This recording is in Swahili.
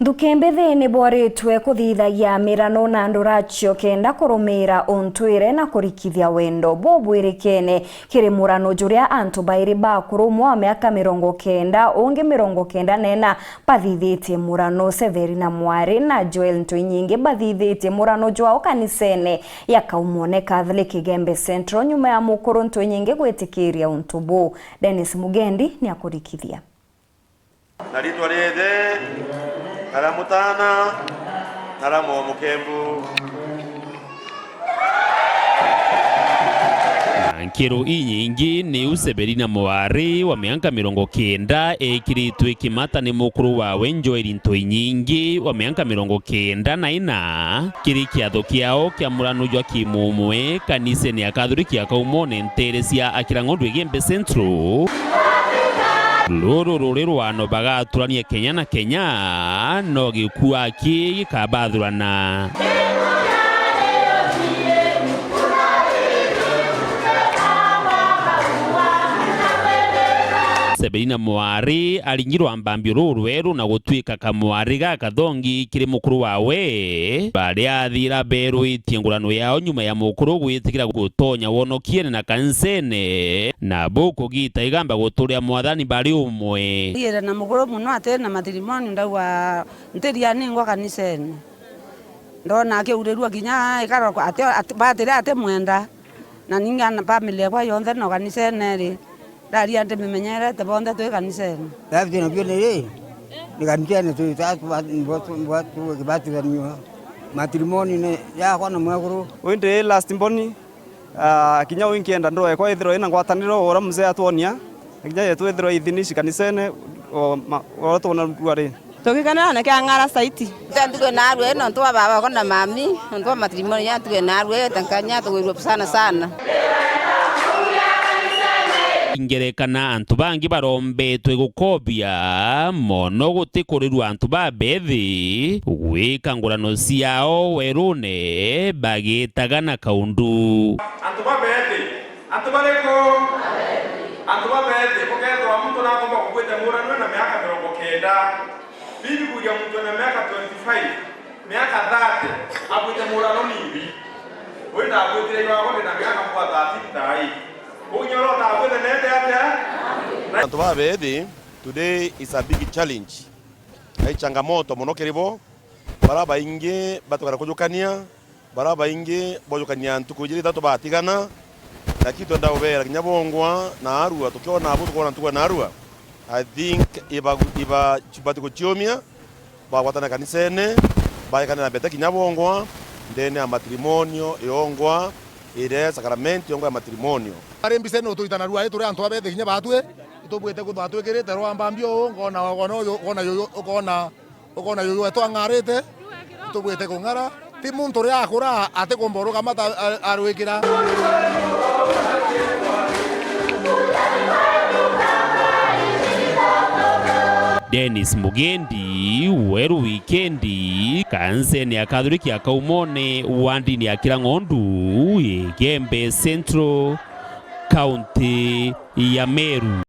Ndukembe ni bwaritwe kuthithagia mirano na nduracio kenda kurumira untwire na kurikithia wendo bobwirikene kiri murano juria antu bairi bakurumwa wa miaka 90 ungi 94 bathithitie murano Severina Mwari na Joel Ntoinyingi bathithitie murano jwao kanisene ya Kaumone Catholic Kigembe Central nyuma ya mukuru Ntoinyingi gwitikiria untubu. Dennis Mugendi ni akurikithia. Naritwa rede naramutana naramo mukembu Nkero inyingi ni Severina Mwari wa miaka 90 ekiritwe kimata ni mukuru wawe Joel Ntoinyingi wa miaka 94 kiri kiatho kiao kia murano jwa kimumwe kaniseni ya Catholic ya Kaumone Nteresia Akirangondu Kigembe Central. Loro rurano bagaturania Kenya na Kenya no gikuwa ki gikabathurana. Severina Mwari alingirwa mbambio rurweru na gutwika kamwari ga kathongi kiri mukuru wawe baria athira beru itiengurano yao nyuma ya mukuru gwitikira gutonya wonokiene na kansene na boko gita igamba guturia mwathani bari umwe ira na mukuru muno ate na matrimoni ndawa nteria ningwa kanisene ndona akiurerua kinya ikaro ate batire ate mwenda na ninga na family kwa yonthe no kanisene ri dari ante memenyere te bonde tu kanisene davi na bione ni kanisene tu tatu watu kibati za matrimoni ne ya kwa na mwakuru wende last mboni kinya winkienda ndo kwa ithiro ina ngwataniro ora mzee atuonia kinya yetu ithiro ithinishi kanisene o to na ruare tokikana na kia ngara saiti tanduke na arwe no to baba ko na mami ndo matrimoni ya tuke na arwe tankanya to sana ingerekana antu bangi barombetwe gukobia mono gutikurirwa antu babethi gwika ngurano ciao werune bagitaga na kaundu antu babethi antu bareko antu babethi kugethwa mtu na ngomba kukwete murano na miaka 90 bibi kuja mtu na miaka 25 miaka 30 akwete murano nibi wenda akwete yao na miaka 30 tai. Today is a big challenge. Hai changamoto muno keribo baraba inge batokara kujukania baraba inge bojukania ntukujiri tatu batigana na kitu ndawera kinyabongwa na arua tukiona abu tukona tukwa na arua. I think iba chibati kuchiomia bagwatana kanisene baikana na beta kinyabongwa ndene ya matrimonio yongwa ire sakramenti yongwa ya matrimonio arembi sene utuitana rua yetu antu abethe kinya batwe itubwete kubatwekirite rwa mbambio ukona yoyo etwangarite itubwete kungara ti muntu ria akura ate komboro kamata arwikira Dennis Mugendi weru wikendi kanseni ya Catholic ya Kaumone wandini ya Kirangondu Kigembe Central County ya Meru.